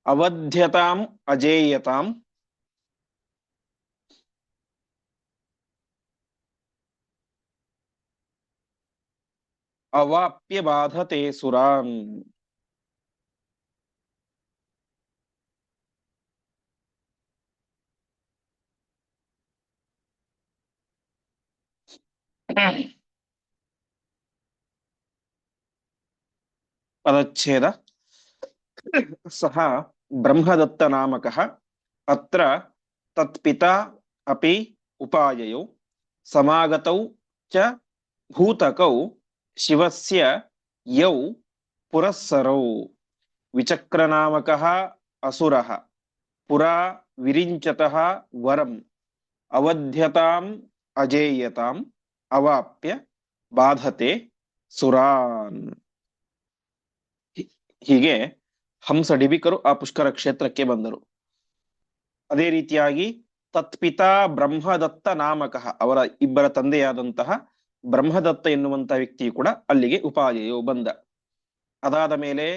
ಅವಧ್ಯತಾಂ ಅಜೇಯತಾಂ ಅವಾಪ್ಯ ಬಾಧತೆ ಸುರಾನ್. ಪದಚ್ಛೇದ. ಸಹ ಬ್ರಹ್ಮದತ್ತ ನಾಮಕಃ ಅತ್ರ ತತ್ಪಿತಾ ಅಪಿ ಉಪಾಯಯೌ ಸಮಾಗತೌ ಚ ಭೂತಕೌ ಶಿವಸ್ಯ ಯೌ ಪುರಸ್ಸರೌ. ವಿಚಕ್ರನಾಮಕಃ ಅಸುರಃ ಪುರಾ ವಿರಿಂಚತಃ ವರಂ ಅವಧ್ಯತಾಂ ಅಜೇಯತಾಂ ಅವಾಪ್ಯ ಬಾಧತೆ ಸುರಾನ್. ಹೀಗೆ ಹಂಸ ಡಿಬಿಕರು ಆ ಪುಷ್ಕರ ಕ್ಷೇತ್ರಕ್ಕೆ ಬಂದರು. ಅದೇ ರೀತಿಯಾಗಿ ತತ್ಪಿತಾ ಬ್ರಹ್ಮದತ್ತ ನಾಮಕಃ, ಅವರ ಇಬ್ಬರ ತಂದೆಯಾದಂತಹ ಬ್ರಹ್ಮದತ್ತ ಎನ್ನುವಂತಹ ವ್ಯಕ್ತಿ ಕೂಡ ಅಲ್ಲಿಗೆ ಉಪಾಯಯು ಬಂದ. ಅದಾದ ಮೇಲೆ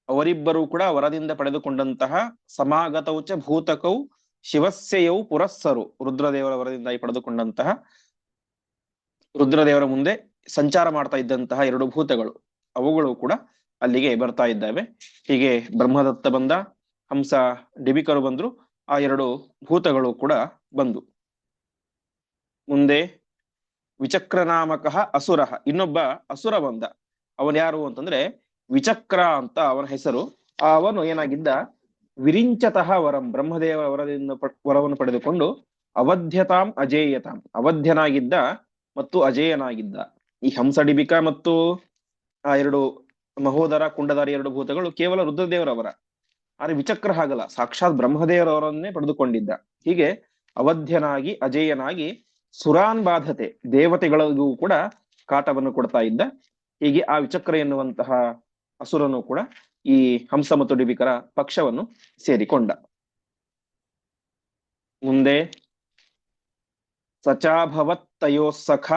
ಅವರಿಬ್ಬರು ಕೂಡ ವರದಿಂದ ಪಡೆದುಕೊಂಡಂತಹ ಸಮಾಗತೌಚ ಭೂತಕೌ ಶಿವಸ್ಯಯೌ ಪುರಸ್ಸರು, ರುದ್ರದೇವರ ವರದಿಂದ ಪಡೆದುಕೊಂಡಂತಹ, ರುದ್ರದೇವರ ಮುಂದೆ ಸಂಚಾರ ಮಾಡ್ತಾ ಇದ್ದಂತಹ ಎರಡು ಭೂತಗಳು, ಅವುಗಳು ಕೂಡ ಅಲ್ಲಿಗೆ ಬರ್ತಾ ಇದ್ದಾವೆ. ಹೀಗೆ ಬ್ರಹ್ಮದತ್ತ ಬಂದ, ಹಂಸ ಡಿಬಿಕರು ಬಂದ್ರು, ಆ ಎರಡು ಭೂತಗಳು ಕೂಡ ಬಂದು. ಮುಂದೆ ವಿಚಕ್ರನಾಮಕಃ ಅಸುರಃ, ಇನ್ನೊಬ್ಬ ಅಸುರ ಬಂದ. ಅವನು ಯಾರು ಅಂತಂದ್ರೆ ವಿಚಕ್ರ ಅಂತ ಅವನ ಹೆಸರು. ಅವನು ಏನಾಗಿದ್ದ, ವಿರಿಂಚತಃ ವರಂ, ಬ್ರಹ್ಮದೇವ ವರದಿಂದ ವರವನ್ನು ಪಡೆದುಕೊಂಡು ಅವಧ್ಯತಾಂ ಅಜೇಯತಾಂ, ಅವಧ್ಯನಾಗಿದ್ದ ಮತ್ತು ಅಜೇಯನಾಗಿದ್ದ. ಈ ಹಂಸ ಡಿಬಿಕ ಮತ್ತು ಆ ಎರಡು ಮಹೋದರ ಕುಂಡಧಾರಿ ಎರಡು ಭೂತಗಳು ಕೇವಲ ರುದ್ರದೇವರವರ, ಆದ್ರೆ ವಿಚಕ್ರ ಹಾಗಲ್ಲ, ಸಾಕ್ಷಾತ್ ಬ್ರಹ್ಮದೇವರವರನ್ನೇ ಪಡೆದುಕೊಂಡಿದ್ದ. ಹೀಗೆ ಅವಧ್ಯನಾಗಿ ಅಜೇಯನಾಗಿ ಸುರಾನ್ ಬಾಧತೆ, ದೇವತೆಗಳಿಗೂ ಕೂಡ ಕಾಟವನ್ನು ಕೊಡ್ತಾ ಇದ್ದ. ಹೀಗೆ ಆ ವಿಚಕ್ರ ಎನ್ನುವಂತಹ ಅಸುರನು ಕೂಡ ಈ ಹಂಸ ಮತ್ತು ಡಿಬಿಕರ ಪಕ್ಷವನ್ನು ಸೇರಿಕೊಂಡ. ಮುಂದೆ ಸಚಾಭವತ್ ತಯೋಸ್ಸಖ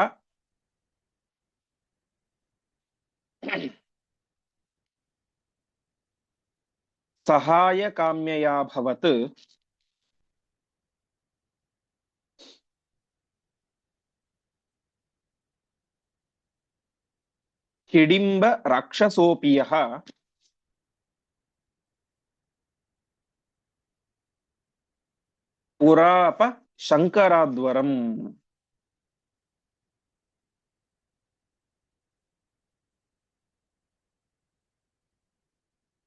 ಸಹಾಯ ಕಾಮ್ಯಯಾಭವತ್ ಹಿಡಿಂಬ ರಾಕ್ಷಸೋಪಿಯಃ ಪುರಾಪ ಶಂಕರಾದ್ವರಂ.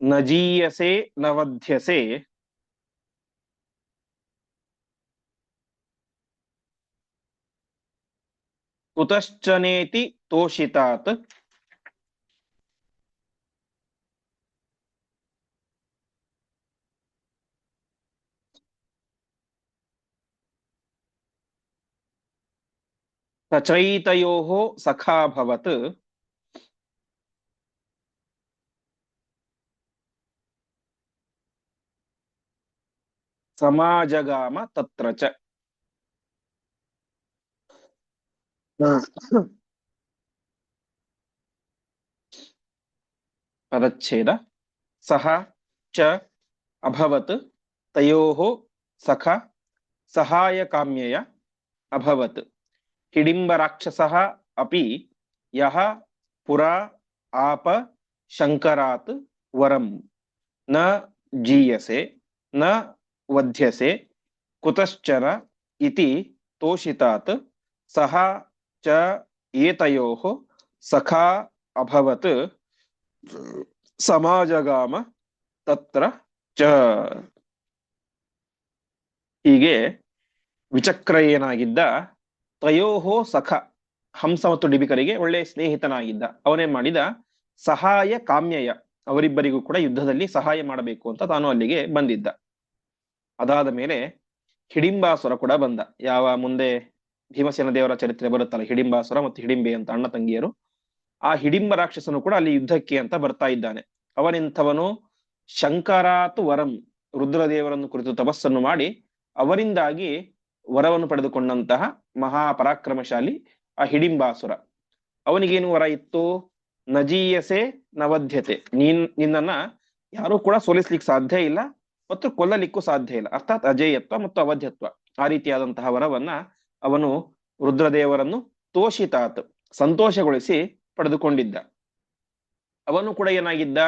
ನಜೀಯಸೆ ನವಧ್ಯಸೆ ಕುತಶ್ಚನೇತಿ ತೋಷಿತಾತ್ तचैतयोः सखाभवत् समाजगाम तत्र च। पदच्छेद सः च अभवत् तयोः सखा सहायकाम्यया अभवत् हिडिम्बराक्षसः अपि यः पुरा आप शंकरात् वरम न जीयसे न वध्यसे कुतश्चन इति तोषितात् सः च एतयोः सखा अभवत् समाजगाम तत्र च। ಹೀಗೆ ವಿಚಕ್ರಯೇನಾಗಿದ್ದ ತಯೋಹೋ ಸಖ ಹಂಸ ಮತ್ತು ಡಿಬಿಕರಿಗೆ ಒಳ್ಳೆ ಸ್ನೇಹಿತನಾಗಿದ್ದ. ಅವನೇನ್ ಮಾಡಿದ, ಸಹಾಯ ಕಾಮ್ಯಯ ಅವರಿಬ್ಬರಿಗೂ ಕೂಡ ಯುದ್ಧದಲ್ಲಿ ಸಹಾಯ ಮಾಡಬೇಕು ಅಂತ ತಾನು ಅಲ್ಲಿಗೆ ಬಂದಿದ್ದ. ಅದಾದ ಮೇಲೆ ಹಿಡಿಂಬಾಸುರ ಕೂಡ ಬಂದ. ಯಾವ ಮುಂದೆ ಭೀಮಸೇನ ದೇವರ ಚರಿತ್ರೆ ಬರುತ್ತಲ್ಲ, ಹಿಡಿಂಬಾಸುರ ಮತ್ತು ಹಿಡಿಂಬೆ ಅಂತ ಅಣ್ಣ ತಂಗಿಯರು. ಆ ಹಿಡಿಂಬ ರಾಕ್ಷಸನು ಕೂಡ ಅಲ್ಲಿ ಯುದ್ಧಕ್ಕೆ ಅಂತ ಬರ್ತಾ ಇದ್ದಾನೆ. ಅವನೆಂಥವನು, ಶಂಕರಾತ್ ವರಂ ರುದ್ರದೇವರನ್ನು ಕುರಿತು ತಪಸ್ಸನ್ನು ಮಾಡಿ ಅವರಿಂದಾಗಿ ವರವನ್ನು ಪಡೆದುಕೊಂಡಂತಹ ಮಹಾಪರಾಕ್ರಮಶಾಲಿ ಆ ಹಿಡಿಂಬಾಸುರ. ಅವನಿಗೇನು ವರ ಇತ್ತು, ನಜೀಯಸೆ ನವಧ್ಯತೆ, ನಿನ್ನನ್ನ ಯಾರು ಕೂಡ ಸೋಲಿಸ್ಲಿಕ್ಕೆ ಸಾಧ್ಯ ಇಲ್ಲ ಮತ್ತು ಕೊಲ್ಲಲಿಕ್ಕೂ ಸಾಧ್ಯ ಇಲ್ಲ, ಅರ್ಥಾತ್ ಅಜೇಯತ್ವ ಮತ್ತು ಅವಧ್ಯತ್ವ. ಆ ರೀತಿಯಾದಂತಹ ವರವನ್ನ ಅವನು ರುದ್ರದೇವರನ್ನು ತೋಷಿತಾತ್ ಸಂತೋಷಗೊಳಿಸಿ ಪಡೆದುಕೊಂಡಿದ್ದ. ಅವನು ಕೂಡ ಏನಾಗಿದ್ದ,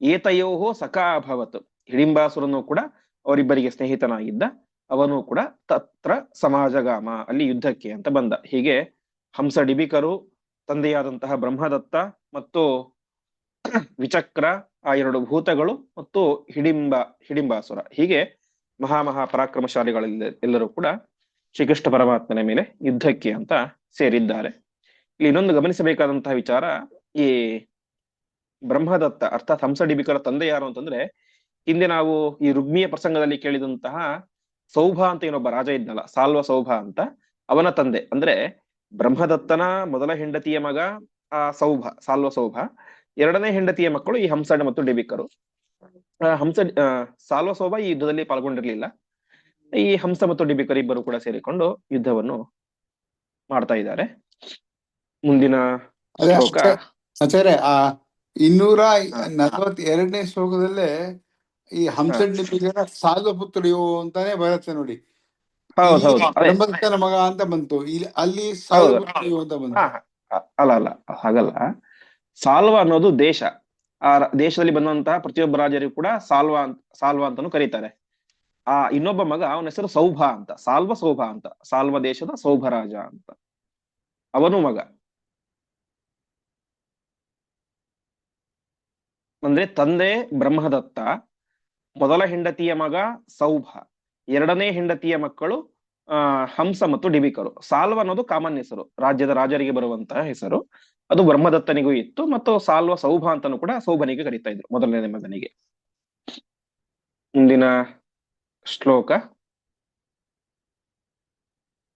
ಏತಯೋಹೋ ಸಖಾ ಅಭವತ್ ಹಿಡಿಂಬಾಸುರನು ಕೂಡ ಅವರಿಬ್ಬರಿಗೆ ಸ್ನೇಹಿತನಾಗಿದ್ದ. ಅವನು ಕೂಡ ತತ್ರ ಸಮಾಜಗಾಮ ಅಲ್ಲಿ ಯುದ್ಧಕ್ಕೆ ಅಂತ ಬಂದ. ಹೀಗೆ ಹಂಸ ಡಿಬಿಕರು, ತಂದೆಯಾದಂತಹ ಬ್ರಹ್ಮದತ್ತ ಮತ್ತು ವಿಚಕ್ರ ಆ ಎರಡು ಭೂತಗಳು ಮತ್ತು ಹಿಡಿಂಬಾಸುರ, ಹೀಗೆ ಮಹಾ ಪರಾಕ್ರಮಶಾಲಿಗಳೆಲ್ಲ ಎಲ್ಲರೂ ಕೂಡ ಶ್ರೀಕೃಷ್ಣ ಪರಮಾತ್ಮನ ಮೇಲೆ ಯುದ್ಧಕ್ಕೆ ಅಂತ ಸೇರಿದ್ದಾರೆ. ಇಲ್ಲಿ ಇನ್ನೊಂದು ಗಮನಿಸಬೇಕಾದಂತಹ ವಿಚಾರ, ಈ ಬ್ರಹ್ಮದತ್ತ ಅರ್ಥಾತ್ ಹಂಸ ಡಿಬಿಕರ ತಂದೆ ಯಾರು ಅಂತಂದ್ರೆ, ಹಿಂದೆ ನಾವು ಈ ರುಗ್ಮಿಯ ಪ್ರಸಂಗದಲ್ಲಿ ಕೇಳಿದಂತಹ ಸೌಭ ಅಂತ ಏನೊಬ್ಬ ರಾಜ ಇದ್ನಲ್ಲ, ಸಾಲ್ವ ಸೌಭ ಅಂತ, ಅವನ ತಂದೆ. ಅಂದ್ರೆ ಬ್ರಹ್ಮದತ್ತನ ಮೊದಲ ಹೆಂಡತಿಯ ಮಗ ಆ ಸೌಭ, ಸಾಲ್ವ ಸೌಭ. ಎರಡನೇ ಹೆಂಡತಿಯ ಮಕ್ಕಳು ಈ ಹಂಸ ಮತ್ತು ಡಿಬಿಕರು. ಸಾಲ್ವ ಸೌಭ ಈ ಯುದ್ಧದಲ್ಲಿ ಪಾಲ್ಗೊಂಡಿರ್ಲಿಲ್ಲ. ಈ ಹಂಸ ಮತ್ತು ಡಿಬಿಕರ್ ಇಬ್ಬರು ಕೂಡ ಸೇರಿಕೊಂಡು ಯುದ್ಧವನ್ನು ಮಾಡ್ತಾ ಇದ್ದಾರೆ. ಮುಂದಿನ ಶ್ಲೋಕ ಆಚಾರ್ಯ, ಆ 242ನೇ ಶ್ಲೋಕದಲ್ಲೇ ಈ ಹಂಸಡಿಬಿಕರ ಸಾಲ್ವ ಪುತ್ರಿಯೋ ಅಂತಾನೆ ಬರುತ್ತೆ ನೋಡಿ. ಬ್ರಹ್ಮದತ್ತನ ಮಗ ಅಂತ ಬಂತು, ಇಲ್ಲಿ ಅಲ್ಲಿ ಸಾಲ್ವ ಪುತ್ರಿಯೋ ಅಂತ ಬಂತು. ಅಲ್ಲ ಹಾಗಲ್ಲ. ಸಾಲ್ವ ಅನ್ನೋದು ದೇಶ. ಆ ದೇಶದಲ್ಲಿ ಬಂದಂತಹ ಪ್ರತಿಯೊಬ್ಬ ರಾಜರಿಗೂ ಕೂಡ ಸಾಲ್ವ ಅಂತಾನು ಕರೀತಾರೆ. ಆ ಇನ್ನೊಬ್ಬ ಮಗ, ಅವನ ಹೆಸರು ಸೌಭ ಅಂತ, ಸಾಲ್ವ ಸೌಭ ಅಂತ, ಸಾಲ್ವ ದೇಶದ ಸೌಭರಾಜ ಅಂತ ಅವನು ಮಗ. ಅಂದ್ರೆ ತಂದೆ ಬ್ರಹ್ಮದತ್ತ, ಮೊದಲ ಹೆಂಡತಿಯ ಮಗ ಸೌಭ, ಎರಡನೇ ಹೆಂಡತಿಯ ಮಕ್ಕಳು ಹಂಸ ಮತ್ತು ಡಿಬಿಕರು. ಸಾಲ್ವ ಅನ್ನೋದು ಕಾಮನ್ ಹೆಸರು, ರಾಜ್ಯದ ರಾಜರಿಗೆ ಬರುವಂತಹ ಹೆಸರು. ಅದು ಬ್ರಹ್ಮದತ್ತನಿಗೂ ಇತ್ತು ಮತ್ತು ಸಾಲ್ವ ಸೌಭ ಅಂತಾನು ಕೂಡ ಸೌಭನಿಗೆ ಕರೀತಾ ಇದ್ರು, ಮೊದಲನೇ ಮಗನಿಗೆ. ಮುಂದಿನ ಶ್ಲೋಕ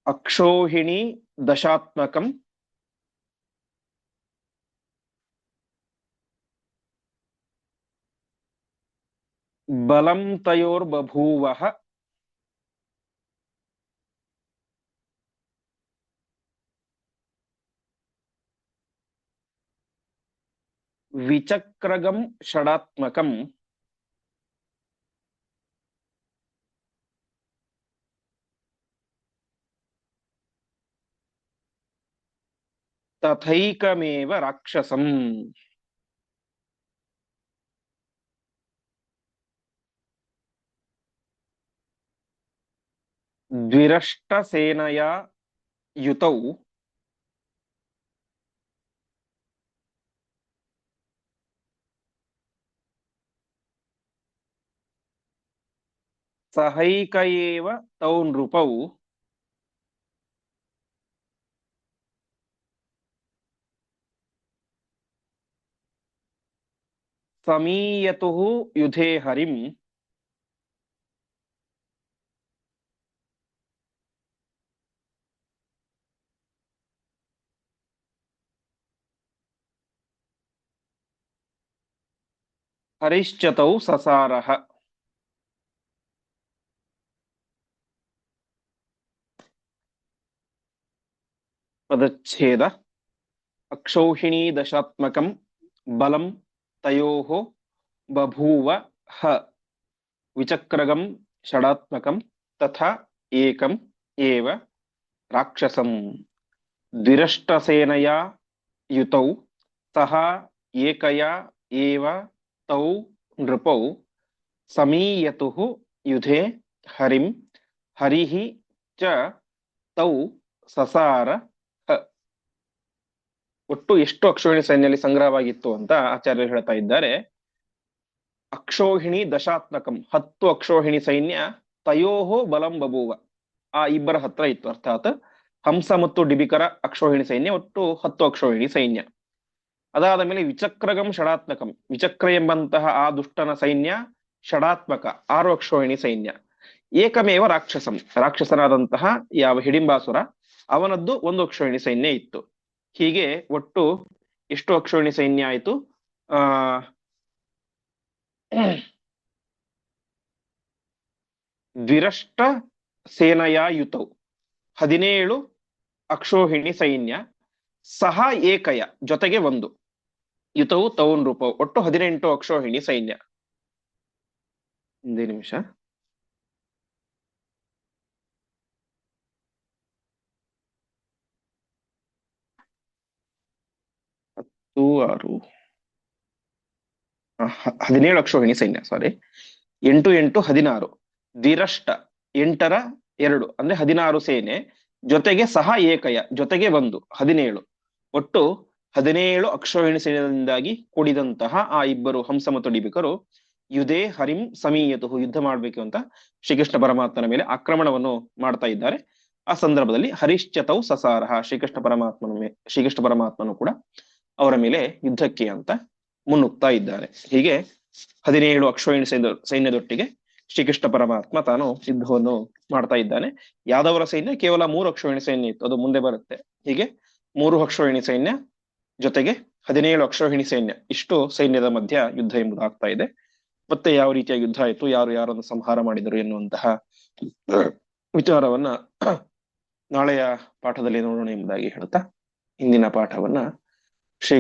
ಅಕ್ಷೋಹಿಣಿ ದಶಾತ್ಮಕಂ ಬಲಂ ತಯೋರ್ಬಭೂವಃ ವಿಚಕ್ರಗಂ ಷಡಾತ್ಮಕಂ ತಥೈಕಮೇವ ರಾಕ್ಷಸಂ. ದ್ವಿರಷ್ಟ ಸೇನಯ ಯುತೌ ಸಹೈಕ ಏವ ತೌ ನೃಪೌ ಸಮೀಯತುಃ ಯುಧೇ ಹರಿಂ ಹರಿಶ್ಚತೌ ಸಸಾರಃ. ಪದಚ್ಛೇದ. ಅಕ್ಷೌಹಿಣೀ ದಶಾತ್ಮಕಂ ಬಲಂ ತಯೋಃ ಬಭೂವ ಹ ವಿಚಕ್ರಗಂ ಷಡಾತ್ಮಕಂ ತಥಾ ಏಕಂ ಏವ ರಾಕ್ಷಸಂ ದ್ವಿರಷ್ಟಸೇನಯಾ ಯುತೌ ಸಹ ಏಕಯಾ ಏವ ತೌ ನೃಪೌ ಸಮೀಯತುಃ ಯುಧೆ ಹರಿಂ ಹರಿಃ ಚ ತೌ ಸಸಾರ ಹ. ಒಟ್ಟು ಎಷ್ಟು ಅಕ್ಷೋಹಿಣಿ ಸೈನ್ಯದಲ್ಲಿ ಸಂಗ್ರಹವಾಗಿತ್ತು ಅಂತ ಆಚಾರ್ಯರು ಹೇಳ್ತಾ ಇದ್ದಾರೆ. ಅಕ್ಷೋಹಿಣಿ ದಶಾತ್ಮಕಂ 10 ಅಕ್ಷೋಹಿಣಿ ಸೈನ್ಯ ತಯೋಹೋ ಬಲಂ ಬಭೂವ ಆ ಇಬ್ಬರ ಹತ್ರ ಇತ್ತು. ಅರ್ಥಾತ್ ಹಂಸ ಮತ್ತು ಡಿಬಿಕರ ಅಕ್ಷೋಹಿಣಿ ಸೈನ್ಯ ಒಟ್ಟು 10 ಅಕ್ಷೋಹಿಣಿ ಸೈನ್ಯ. ಅದಾದ ಮೇಲೆ ವಿಚಕ್ರಗಂ ಷಡಾತ್ಮಕಂ ವಿಚಕ್ರ ಎಂಬಂತಹ ಆ ದುಷ್ಟನ ಸೈನ್ಯ ಷಡಾತ್ಮಕ 6 ಅಕ್ಷೋಹಿಣಿ ಸೈನ್ಯ. ಏಕಮೇವ ರಾಕ್ಷಸಂ ರಾಕ್ಷಸನಾದಂತಹ ಯಾವ ಹಿಡಿಂಬಾಸುರ ಅವನದ್ದು 1 ಅಕ್ಷೋಹಿಣಿ ಸೈನ್ಯ ಇತ್ತು. ಹೀಗೆ ಒಟ್ಟು ಎಷ್ಟು ಅಕ್ಷೋಹಿಣಿ ಸೈನ್ಯ ಆಯಿತು? ದ್ವಿರಷ್ಟ ಸೇನಯಾ ಯುತೌ 17 ಅಕ್ಷೋಹಿಣಿ ಸೈನ್ಯ, ಸಹ ಏಕಯ ಜೊತೆಗೆ 1 ಯುತೌ ತೌ ನೃಪೌ ಒಟ್ಟು 18 ಅಕ್ಷೋಹಿಣಿ ಸೈನ್ಯ. ಒಂದೇ ನಿಮಿಷ. ಹತ್ತು 6 17 ಅಕ್ಷೋಹಿಣಿ ಸೈನ್ಯ, ಸಾರಿ. 8 8 16 ದ್ವಿರಷ್ಟ 8ರ 2 ಅಂದ್ರೆ 16 ಸೇನೆ ಜೊತೆಗೆ ಸಹ ಏಕಯ ಜೊತೆಗೆ 1 17 ಒಟ್ಟು 17 ಅಕ್ಷೋಹಿಣಿ ಸೈನ್ಯದಿಂದಾಗಿ ಕೂಡಿದಂತಹ ಆ ಇಬ್ಬರು ಹಂಸ ಮತ್ತು ಡಿಬಿಕರು ಯುಧೇ ಹರಿಂ ಸಮೀಯತು ಯುದ್ಧ ಮಾಡಬೇಕು ಅಂತ ಶ್ರೀಕೃಷ್ಣ ಪರಮಾತ್ಮನ ಮೇಲೆ ಆಕ್ರಮಣವನ್ನು ಮಾಡ್ತಾ ಇದ್ದಾರೆ. ಆ ಸಂದರ್ಭದಲ್ಲಿ ಹರಿಶ್ಚತೌ ಸಸಾರಹ ಶ್ರೀಕೃಷ್ಣ ಪರಮಾತ್ಮನು ಕೂಡ ಅವರ ಮೇಲೆ ಯುದ್ಧಕ್ಕೆ ಅಂತ ಮುನ್ನುಗ್ತಾ ಇದ್ದಾರೆ. ಹೀಗೆ 17 ಅಕ್ಷೋಹಿಣಿ ಸೈನ್ಯದೊಟ್ಟಿಗೆ ಶ್ರೀಕೃಷ್ಣ ಪರಮಾತ್ಮ ತಾನು ಯುದ್ಧವನ್ನು ಮಾಡ್ತಾ ಇದ್ದಾನೆ. ಯಾದವರ ಸೈನ್ಯ ಕೇವಲ 3 ಅಕ್ಷೋಹಿಣಿ ಸೈನ್ಯ ಇತ್ತು, ಅದು ಮುಂದೆ ಬರುತ್ತೆ. ಹೀಗೆ 3 ಅಕ್ಷೋಹಿಣಿ ಸೈನ್ಯ ಜೊತೆಗೆ 17 ಅಕ್ಷೋಹಿಣಿ ಸೈನ್ಯ, ಇಷ್ಟು ಸೈನ್ಯದ ಮಧ್ಯ ಯುದ್ಧ ಎಂಬುದು ಆಗ್ತಾ ಇದೆ. ಮತ್ತೆ ಯಾವ ರೀತಿಯ ಯುದ್ಧ ಆಯಿತು, ಯಾರು ಯಾರನ್ನು ಸಂಹಾರ ಮಾಡಿದರು ಎನ್ನುವಂತಹ ವಿಚಾರವನ್ನ ನಾಳೆಯ ಪಾಠದಲ್ಲಿ ನೋಡೋಣ ಎಂಬುದಾಗಿ ಹೇಳ್ತಾ ಇಂದಿನ ಪಾಠವನ್ನ